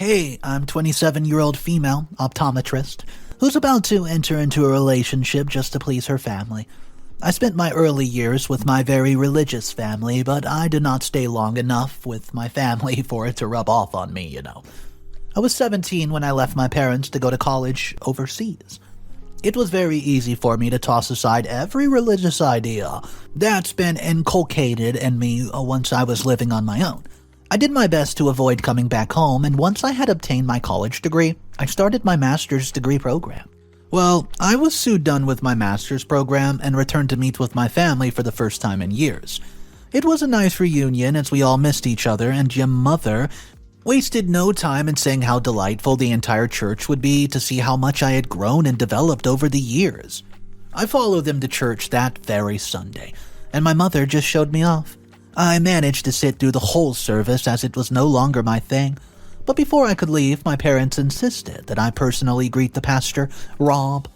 Hey, I'm 27-year-old female optometrist who's about to enter into a relationship just to please her family. I spent my early years with my very religious family, but I did not stay long enough with my family for it to rub off on me. I was 17 when I left my parents to go to college overseas. It was very easy for me to toss aside every religious idea that's been inculcated in me once I was living on my own. I did my best to avoid coming back home, and once I had obtained my college degree, I started my master's degree program. Well, I was soon done with my master's program and returned to meet with my family for the first time in years. It was a nice reunion as we all missed each other, and your mother wasted no time in saying how delightful the entire church would be to see how much I had grown and developed over the years. I followed them to church that very Sunday, and my mother just showed me off. I managed to sit through the whole service as it was no longer my thing, but before I could leave, my parents insisted that I personally greet the pastor, Rob.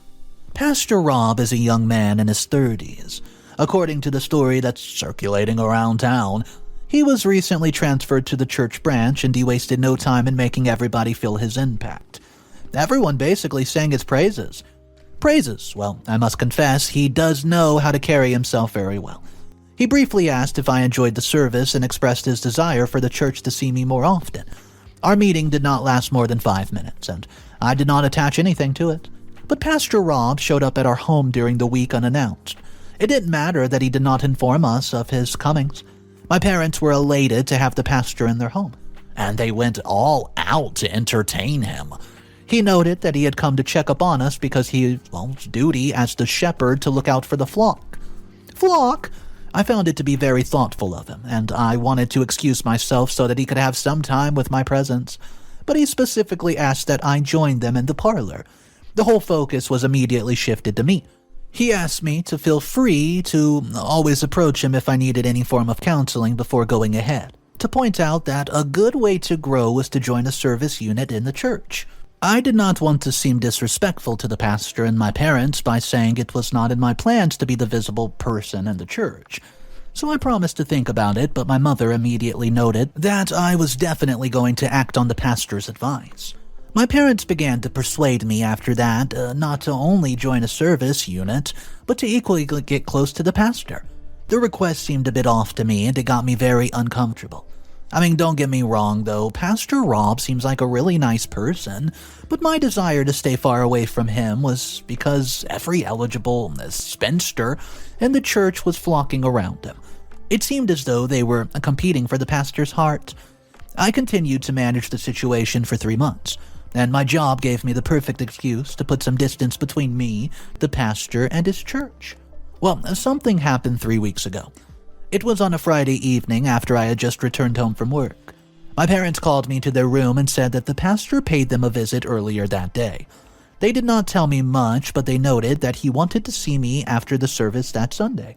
Pastor Rob is a young man in his 30s. According to the story that's circulating around town, he was recently transferred to the church branch, and he wasted no time in making everybody feel his impact. Everyone basically sang his praises. Well, I must confess, he does know how to carry himself very well. He briefly asked if I enjoyed the service and expressed his desire for the church to see me more often. Our meeting did not last more than 5 minutes, and I did not attach anything to it. But Pastor Rob showed up at our home during the week unannounced. It didn't matter that he did not inform us of his comings. My parents were elated to have the pastor in their home, and they went all out to entertain him. He noted that he had come to check up on us because it's duty as the shepherd to look out for the flock. Flock? I found it to be very thoughtful of him, and I wanted to excuse myself so that he could have some time with my presence. But he specifically asked that I join them in the parlor. The whole focus was immediately shifted to me. He asked me to feel free to always approach him if I needed any form of counseling before going ahead, to point out that a good way to grow was to join a service unit in the church. I did not want to seem disrespectful to the pastor and my parents by saying it was not in my plans to be the visible person in the church. So I promised to think about it, but my mother immediately noted that I was definitely going to act on the pastor's advice. My parents began to persuade me after that not to only join a service unit, but to equally get close to the pastor. The request seemed a bit off to me, and it got me very uncomfortable. Don't get me wrong though, Pastor Rob seems like a really nice person, but my desire to stay far away from him was because every eligible spinster in the church was flocking around him. It seemed as though they were competing for the pastor's heart. I continued to manage the situation for 3 months, and my job gave me the perfect excuse to put some distance between me, the pastor, and his church. Well, something happened 3 weeks ago. It was on a Friday evening after I had just returned home from work. My parents called me to their room and said that the pastor paid them a visit earlier that day. They did not tell me much, but they noted that he wanted to see me after the service that Sunday.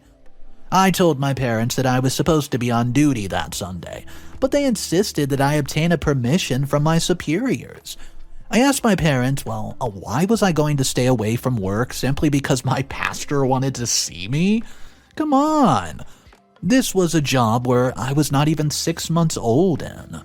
I told my parents that I was supposed to be on duty that Sunday, but they insisted that I obtain a permission from my superiors. I asked my parents, why was I going to stay away from work simply because my pastor wanted to see me? Come on. This was a job where I was not even 6 months old in.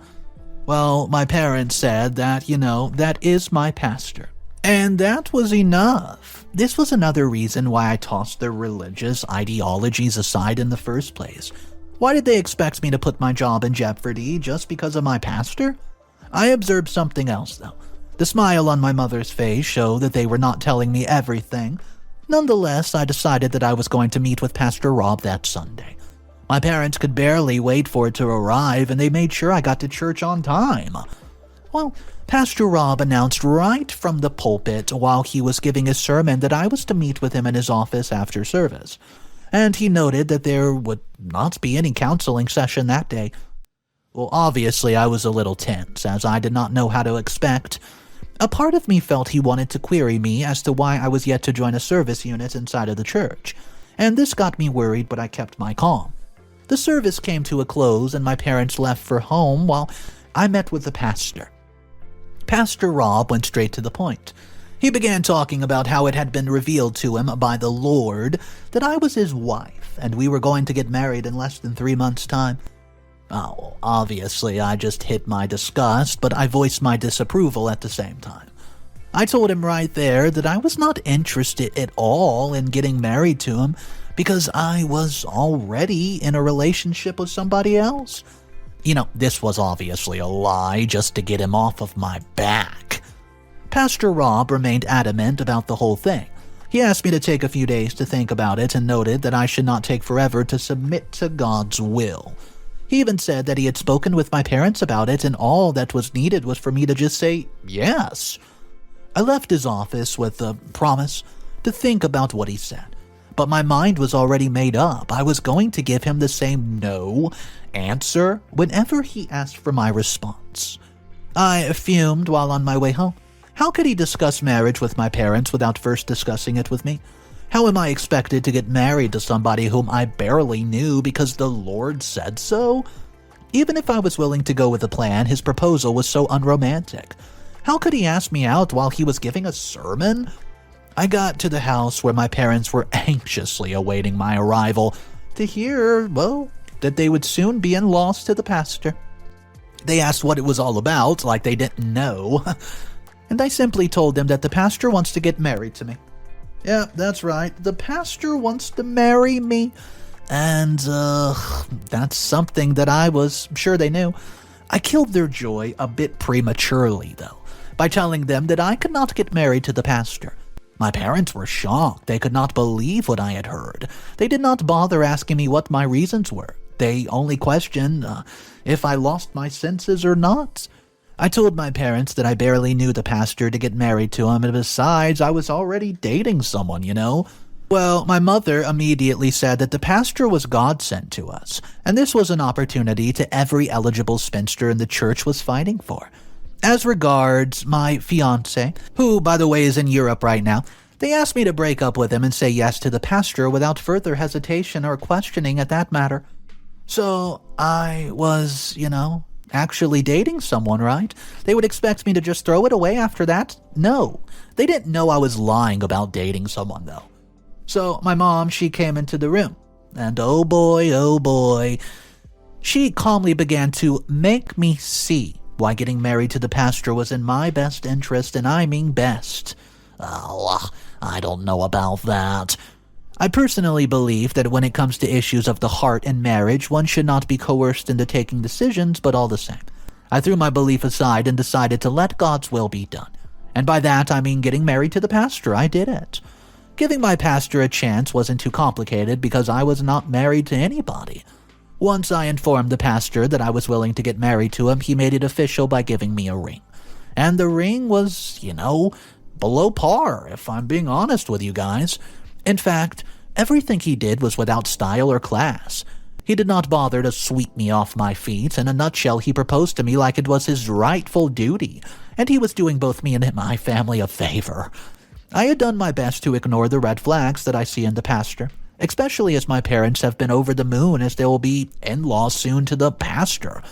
Well, my parents said that, that is my pastor. And that was enough. This was another reason why I tossed their religious ideologies aside in the first place. Why did they expect me to put my job in jeopardy just because of my pastor? I observed something else, though. The smile on my mother's face showed that they were not telling me everything. Nonetheless, I decided that I was going to meet with Pastor Rob that Sunday. My parents could barely wait for it to arrive, and they made sure I got to church on time. Well, Pastor Rob announced right from the pulpit while he was giving his sermon that I was to meet with him in his office after service, and he noted that there would not be any counseling session that day. Well, obviously I was a little tense, as I did not know how to expect. A part of me felt he wanted to query me as to why I was yet to join a service unit inside of the church, and this got me worried, but I kept my calm. The service came to a close, and my parents left for home while I met with the pastor. Pastor Rob went straight to the point. He began talking about how it had been revealed to him by the Lord that I was his wife, and we were going to get married in less than 3 months' time. Oh, obviously, I just hid my disgust, but I voiced my disapproval at the same time. I told him right there that I was not interested at all in getting married to him because I was already in a relationship with somebody else. This was obviously a lie just to get him off of my back. Pastor Rob remained adamant about the whole thing. He asked me to take a few days to think about it and noted that I should not take forever to submit to God's will. He even said that he had spoken with my parents about it and all that was needed was for me to just say yes. I left his office with a promise to think about what he said. But my mind was already made up. I was going to give him the same no answer whenever he asked for my response. I fumed while on my way home. How could he discuss marriage with my parents without first discussing it with me? How am I expected to get married to somebody whom I barely knew because the Lord said so? Even if I was willing to go with the plan, his proposal was so unromantic. How could he ask me out while he was giving a sermon? I got to the house where my parents were anxiously awaiting my arrival to hear, that they would soon be in-laws to the pastor. They asked what it was all about, like they didn't know, and I simply told them that the pastor wants to get married to me. Yeah, that's right, the pastor wants to marry me, and that's something that I was sure they knew. I killed their joy a bit prematurely, though, by telling them that I could not get married to the pastor. My parents were shocked. They could not believe what I had heard. They did not bother asking me what my reasons were. They only questioned if I lost my senses or not. I told my parents that I barely knew the pastor to get married to him, and besides, I was already dating someone, Well, my mother immediately said that the pastor was God sent to us, and this was an opportunity to every eligible spinster in the church was fighting for. As regards my fiancé, who, by the way, is in Europe right now, they asked me to break up with him and say yes to the pastor without further hesitation or questioning at that matter. So I was, actually dating someone, right? They would expect me to just throw it away after that? No. They didn't know I was lying about dating someone, though. So my mom, she came into the room, and oh boy, she calmly began to make me see why getting married to the pastor was in my best interest, and I mean best. Oh, I don't know about that. I personally believe that when it comes to issues of the heart and marriage, one should not be coerced into taking decisions, but all the same, I threw my belief aside and decided to let God's will be done. And by that, I mean getting married to the pastor. I did it. Giving my pastor a chance wasn't too complicated because I was not married to anybody. Once I informed the pastor that I was willing to get married to him, he made it official by giving me a ring. And the ring was, below par, if I'm being honest with you guys. In fact, everything he did was without style or class. He did not bother to sweep me off my feet. In a nutshell, he proposed to me like it was his rightful duty, and he was doing both me and my family a favor. I had done my best to ignore the red flags that I see in the pastor, especially as my parents have been over the moon as they will be in-laws soon to the pastor.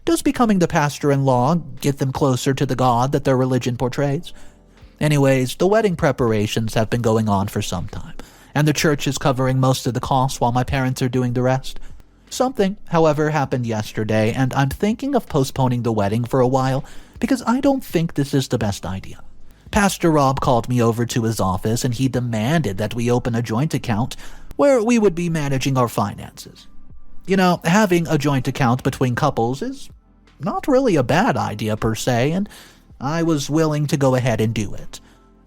Does becoming the pastor-in-law get them closer to the God that their religion portrays? Anyways, the wedding preparations have been going on for some time, and the church is covering most of the costs while my parents are doing the rest. Something, however, happened yesterday, and I'm thinking of postponing the wedding for a while because I don't think this is the best idea. Pastor Rob called me over to his office, and he demanded that we open a joint account where we would be managing our finances. Having a joint account between couples is not really a bad idea per se, and I was willing to go ahead and do it.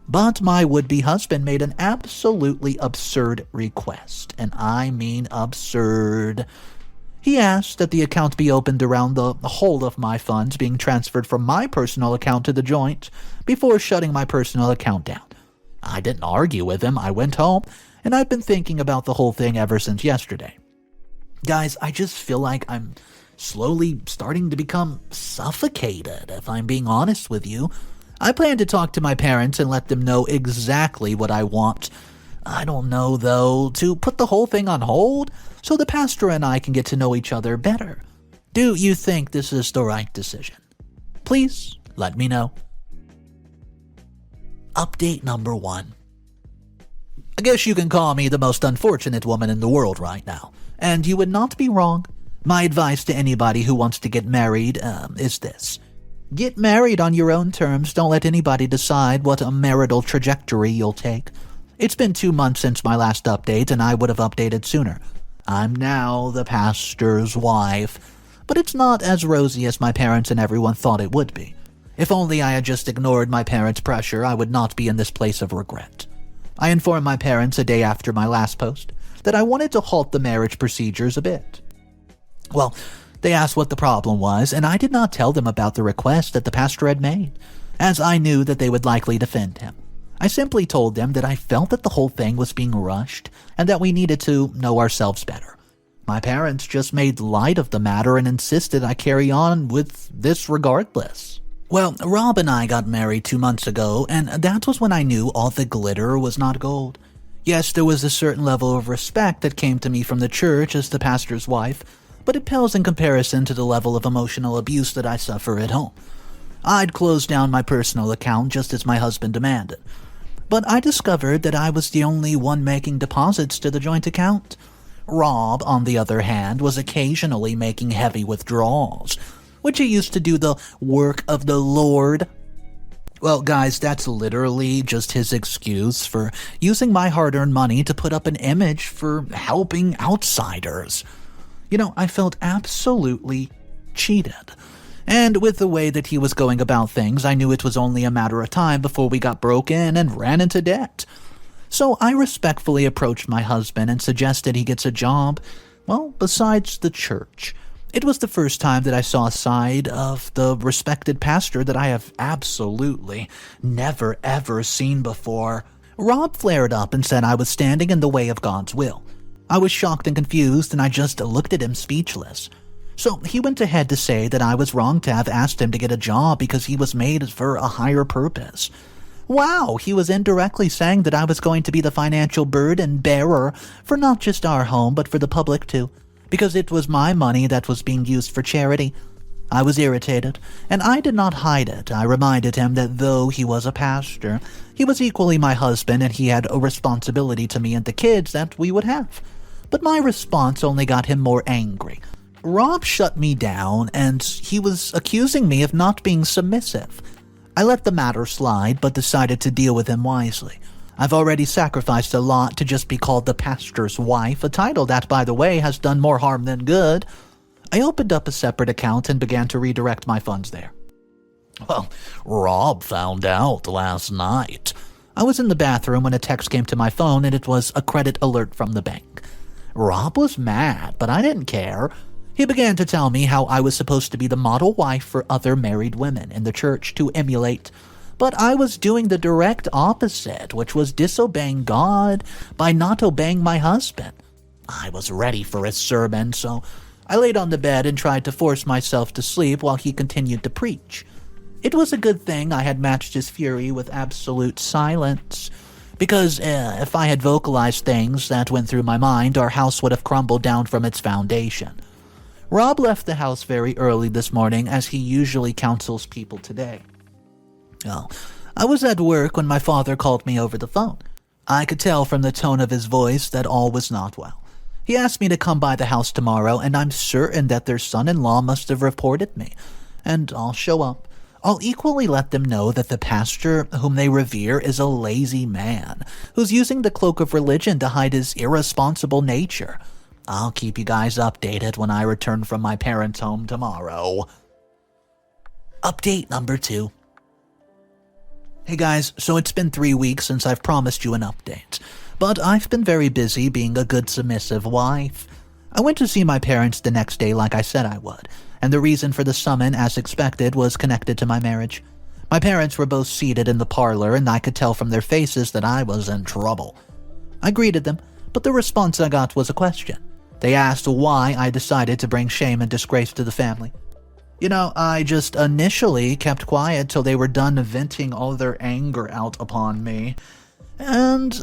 But my would-be husband made an absolutely absurd request, and I mean absurd. He asked that the account be opened around the whole of my funds being transferred from my personal account to the joint before shutting my personal account down. I didn't argue with him. I went home, and I've been thinking about the whole thing ever since yesterday. Guys, I just feel like I'm slowly starting to become suffocated, if I'm being honest with you. I plan to talk to my parents and let them know exactly what I want. I don't know, though, to put the whole thing on hold so the pastor and I can get to know each other better. Do you think this is the right decision? Please let me know. Update number 1. I guess you can call me the most unfortunate woman in the world right now, and you would not be wrong. My advice to anybody who wants to get married is this. Get married on your own terms. Don't let anybody decide what a marital trajectory you'll take. It's been 2 months since my last update, and I would have updated sooner. I'm now the pastor's wife, but it's not as rosy as my parents and everyone thought it would be. If only I had just ignored my parents' pressure, I would not be in this place of regret. I informed my parents a day after my last post that I wanted to halt the marriage procedures a bit. Well, they asked what the problem was, and I did not tell them about the request that the pastor had made, as I knew that they would likely defend him. I simply told them that I felt that the whole thing was being rushed and that we needed to know ourselves better. My parents just made light of the matter and insisted I carry on with this regardless. Well, Rob and I got married 2 months ago, and that was when I knew all the glitter was not gold. Yes, there was a certain level of respect that came to me from the church as the pastor's wife, but it pales in comparison to the level of emotional abuse that I suffer at home. I'd closed down my personal account just as my husband demanded, but I discovered that I was the only one making deposits to the joint account. Rob, on the other hand, was occasionally making heavy withdrawals, which he used to do the work of the Lord. Well, guys, that's literally just his excuse for using my hard-earned money to put up an image for helping outsiders. I felt absolutely cheated. And with the way that he was going about things, I knew it was only a matter of time before we got broke in and ran into debt. So I respectfully approached my husband and suggested he gets a job, besides the church. It was the first time that I saw a side of the respected pastor that I have absolutely never ever seen before. Rob flared up and said I was standing in the way of God's will. I was shocked and confused, and I just looked at him speechless. So he went ahead to say that I was wrong to have asked him to get a job because he was made for a higher purpose. Wow, he was indirectly saying that I was going to be the financial burden bearer for not just our home, but for the public too, because it was my money that was being used for charity. I was irritated, and I did not hide it. I reminded him that though he was a pastor, he was equally my husband, and he had a responsibility to me and the kids that we would have. But my response only got him more angry. Rob shut me down, and he was accusing me of not being submissive. I let the matter slide, but decided to deal with him wisely. I've already sacrificed a lot to just be called the pastor's wife, a title that, by the way, has done more harm than good. I opened up a separate account and began to redirect my funds there. Well, Rob found out last night. I was in the bathroom when a text came to my phone, and it was a credit alert from the bank. Rob was mad, but I didn't care. He began to tell me how I was supposed to be the model wife for other married women in the church to emulate, but I was doing the direct opposite, which was disobeying God by not obeying my husband. I was ready for his sermon, so I laid on the bed and tried to force myself to sleep while he continued to preach. It was a good thing I had matched his fury with absolute silence, because if I had vocalized things that went through my mind, our house would have crumbled down from its foundation. Rob left the house very early this morning, as he usually counsels people today. I was at work when my father called me over the phone. I could tell from the tone of his voice that all was not well. He asked me to come by the house tomorrow, and I'm certain that their son-in-law must have reported me. And I'll show up. I'll equally let them know that the pastor whom they revere is a lazy man, who's using the cloak of religion to hide his irresponsible nature. I'll keep you guys updated when I return from my parents' home tomorrow. Update number 2. Hey guys, so it's been 3 weeks since I've promised you an update, but I've been very busy being a good submissive wife. I went to see my parents the next day like I said I would, and the reason for the summon, as expected, was connected to my marriage. My parents were both seated in the parlor, and I could tell from their faces that I was in trouble. I greeted them, but the response I got was a question. They asked why I decided to bring shame and disgrace to the family. I just initially kept quiet till they were done venting all their anger out upon me. And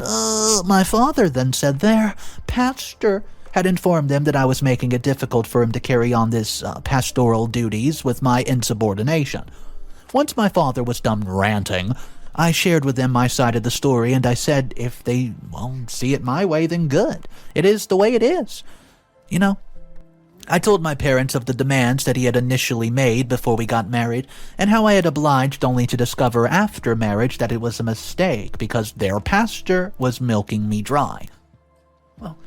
my father then said their pastor had informed them that I was making it difficult for him to carry on this pastoral duties with my insubordination. Once my father was done ranting, I shared with them my side of the story, and I said if they see it my way, then good. It is the way it is. I told my parents of the demands that he had initially made before we got married, and how I had obliged only to discover after marriage that it was a mistake because their pastor was milking me dry. Well,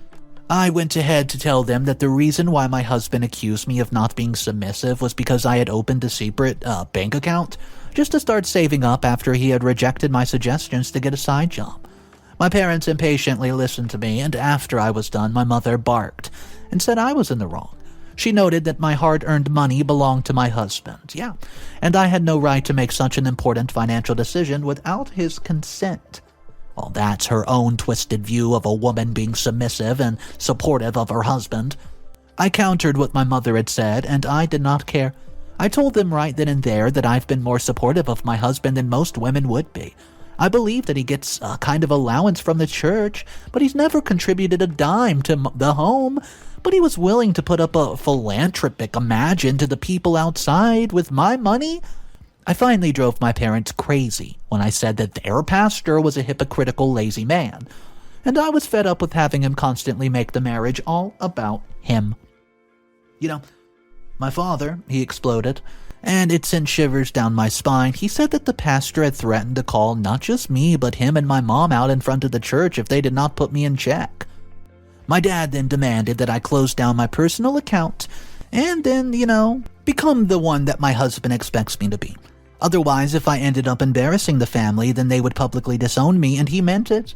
I went ahead to tell them that the reason why my husband accused me of not being submissive was because I had opened a secret bank account just to start saving up after he had rejected my suggestions to get a side job. My parents impatiently listened to me, and after I was done, my mother barked and said I was in the wrong. She noted that my hard-earned money belonged to my husband, and I had no right to make such an important financial decision without his consent. Well, that's her own twisted view of a woman being submissive and supportive of her husband. I countered what my mother had said, and I did not care. I told them right then and there that I've been more supportive of my husband than most women would be. I believe that he gets a kind of allowance from the church, but he's never contributed a dime to the home. But he was willing to put up a philanthropic imagine to the people outside with my money. I finally drove my parents crazy when I said that their pastor was a hypocritical, lazy man, and I was fed up with having him constantly make the marriage all about him. My father, he exploded, and it sent shivers down my spine. He said that the pastor had threatened to call not just me, but him and my mom out in front of the church if they did not put me in check. My dad then demanded that I close down my personal account and then, become the one that my husband expects me to be. Otherwise, if I ended up embarrassing the family, then they would publicly disown me, and he meant it.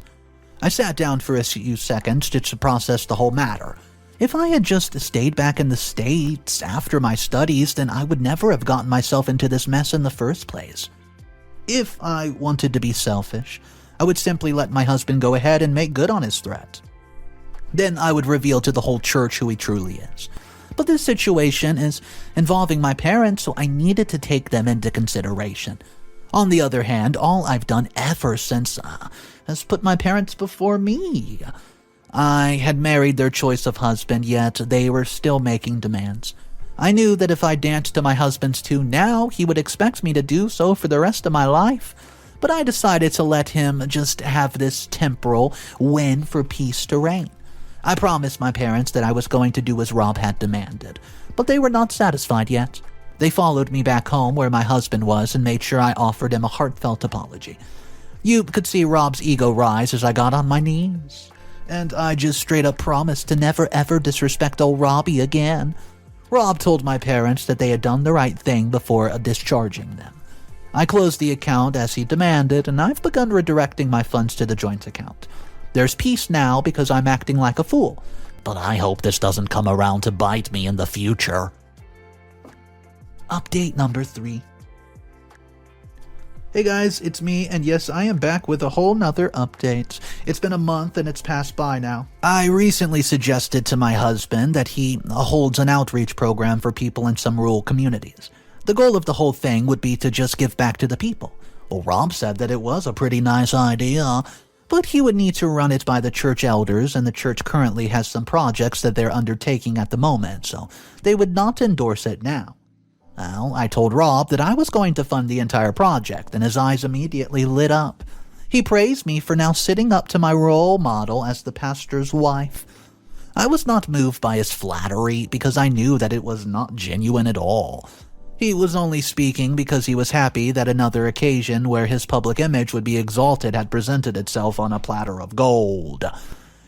I sat down for a few seconds to process the whole matter. If I had just stayed back in the States after my studies, then I would never have gotten myself into this mess in the first place. If I wanted to be selfish, I would simply let my husband go ahead and make good on his threat. Then I would reveal to the whole church who he truly is. But this situation is involving my parents, so I needed to take them into consideration. On the other hand, all I've done ever since has put my parents before me. I had married their choice of husband, yet they were still making demands. I knew that if I danced to my husband's tune now, he would expect me to do so for the rest of my life. But I decided to let him just have this temporal win for peace to reign. I promised my parents that I was going to do as Rob had demanded, but they were not satisfied yet. They followed me back home where my husband was and made sure I offered him a heartfelt apology. You could see Rob's ego rise as I got on my knees, and I just straight up promised to never ever disrespect old Robbie again. Rob told my parents that they had done the right thing before discharging them. I closed the account as he demanded, and I've begun redirecting my funds to the joint account. There's peace now because I'm acting like a fool, but I hope this doesn't come around to bite me in the future. Update number 3. Hey guys, it's me, and yes, I am back with a whole nother update. It's been a month and it's passed by now. I recently suggested to my husband that he holds an outreach program for people in some rural communities. The goal of the whole thing would be to just give back to the people. Well, Rob said that it was a pretty nice idea, but he would need to run it by the church elders, and the church currently has some projects that they're undertaking at the moment, so they would not endorse it now. Well, I told Rob that I was going to fund the entire project, and his eyes immediately lit up. He praised me for now sitting up to my role model as the pastor's wife. I was not moved by his flattery because I knew that it was not genuine at all. He was only speaking because he was happy that another occasion where his public image would be exalted had presented itself on a platter of gold.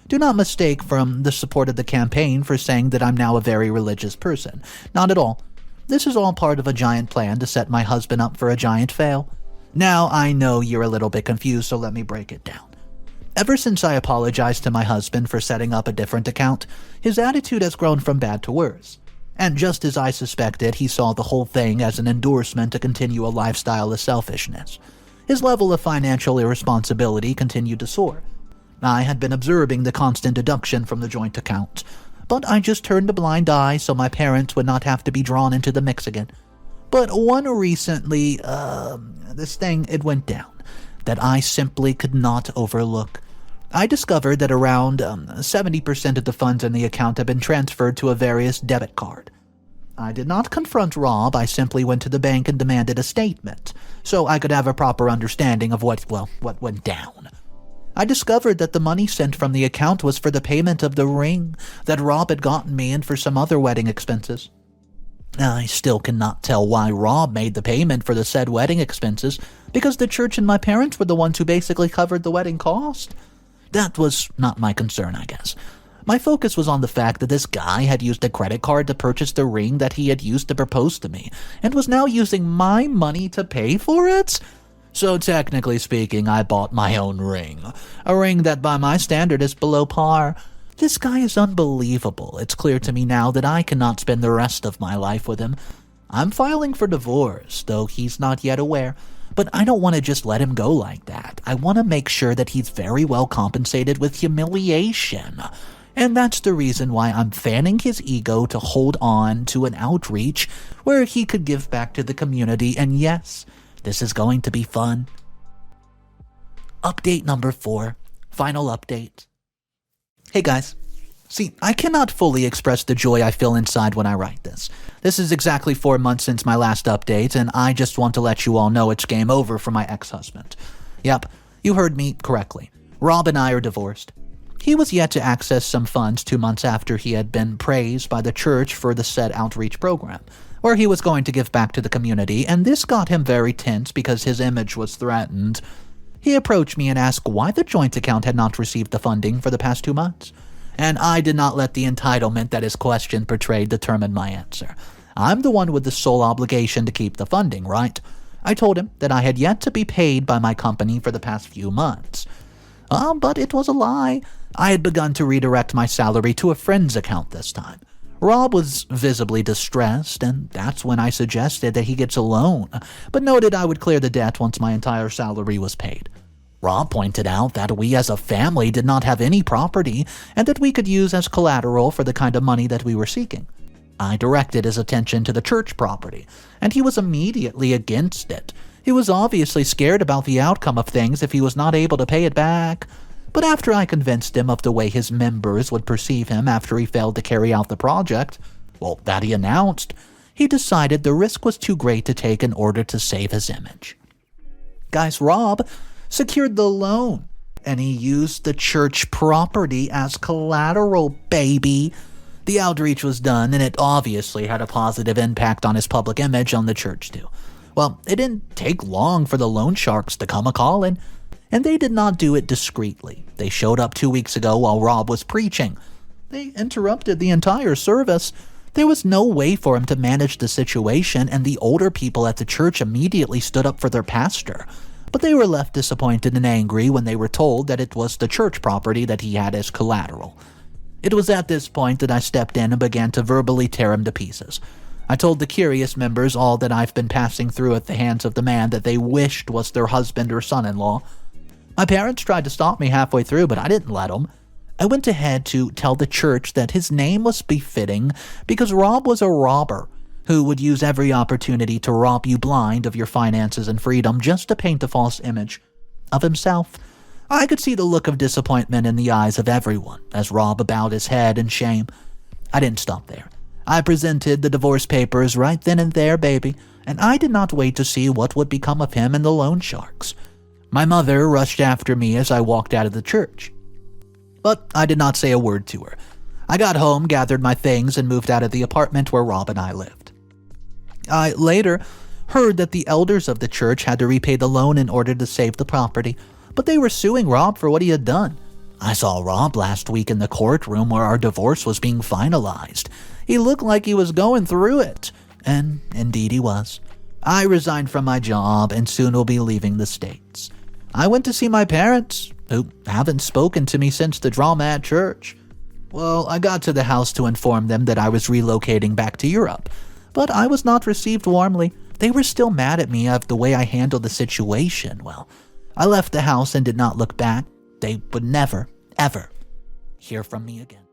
Do not mistake from the support of the campaign for saying that I'm now a very religious person. Not at all. This is all part of a giant plan to set my husband up for a giant fail. Now I know you're a little bit confused, so let me break it down. Ever since I apologized to my husband for setting up a different account, his attitude has grown from bad to worse. And just as I suspected, he saw the whole thing as an endorsement to continue a lifestyle of selfishness. His level of financial irresponsibility continued to soar. I had been observing the constant deduction from the joint account, but I just turned a blind eye so my parents would not have to be drawn into the mix again. But one recently, it went down, that I simply could not overlook. I discovered that around 70% of the funds in the account had been transferred to a various debit card. I did not confront Rob, I simply went to the bank and demanded a statement, so I could have a proper understanding of what went down. I discovered that the money sent from the account was for the payment of the ring that Rob had gotten me and for some other wedding expenses. I still cannot tell why Rob made the payment for the said wedding expenses, because the church and my parents were the ones who basically covered the wedding cost. That was not my concern, I guess. My focus was on the fact that this guy had used a credit card to purchase the ring that he had used to propose to me, and was now using my money to pay for it? So technically speaking, I bought my own ring. A ring that by my standard is below par. This guy is unbelievable. It's clear to me now that I cannot spend the rest of my life with him. I'm filing for divorce, though he's not yet aware. But I don't want to just let him go like that. I want to make sure that he's very well compensated with humiliation. And that's the reason why I'm fanning his ego to hold on to an outreach where he could give back to the community. And yes, this is going to be fun. Update number 4. Final update. Hey guys. See, I cannot fully express the joy I feel inside when I write this. This is exactly 4 months since my last update, and I just want to let you all know it's game over for my ex-husband. Yep, you heard me correctly. Rob and I are divorced. He was yet to access some funds 2 months after he had been praised by the church for the said outreach program, where he was going to give back to the community, and this got him very tense because his image was threatened. He approached me and asked why the joint account had not received the funding for the past 2 months. And I did not let the entitlement that his question portrayed determine my answer. I'm the one with the sole obligation to keep the funding, right? I told him that I had yet to be paid by my company for the past few months. But it was a lie. I had begun to redirect my salary to a friend's account this time. Rob was visibly distressed, and that's when I suggested that he gets a loan, but noted I would clear the debt once my entire salary was paid. Rob pointed out that we as a family did not have any property and that we could use as collateral for the kind of money that we were seeking. I directed his attention to the church property, and he was immediately against it. He was obviously scared about the outcome of things if he was not able to pay it back. But after I convinced him of the way his members would perceive him after he failed to carry out the project, that he announced, he decided the risk was too great to take in order to save his image. Guys, Rob secured the loan, and he used the church property as collateral, baby. The outreach was done, and it obviously had a positive impact on his public image on the church too. It didn't take long for the loan sharks to come a-calling, and they did not do it discreetly. They showed up 2 weeks ago while Rob was preaching. They interrupted the entire service. There was no way for him to manage the situation, and the older people at the church immediately stood up for their pastor. But they were left disappointed and angry when they were told that it was the church property that he had as collateral. It was at this point that I stepped in and began to verbally tear him to pieces. I told the curious members all that I've been passing through at the hands of the man that they wished was their husband or son-in-law. My parents tried to stop me halfway through, but I didn't let them. I went ahead to tell the church that his name was befitting because Rob was a robber who would use every opportunity to rob you blind of your finances and freedom just to paint a false image of himself. I could see the look of disappointment in the eyes of everyone as Rob bowed his head in shame. I didn't stop there. I presented the divorce papers right then and there, baby, and I did not wait to see what would become of him and the loan sharks. My mother rushed after me as I walked out of the church. But I did not say a word to her. I got home, gathered my things, and moved out of the apartment where Rob and I lived. I later heard that the elders of the church had to repay the loan in order to save the property, but they were suing Rob for what he had done. I saw Rob last week in the courtroom where our divorce was being finalized. He looked like he was going through it, and indeed he was. I resigned from my job and soon will be leaving the States. I went to see my parents, who haven't spoken to me since the drama at church. I got to the house to inform them that I was relocating back to Europe, but I was not received warmly. They were still mad at me of the way I handled the situation. I left the house and did not look back. They would never, ever hear from me again.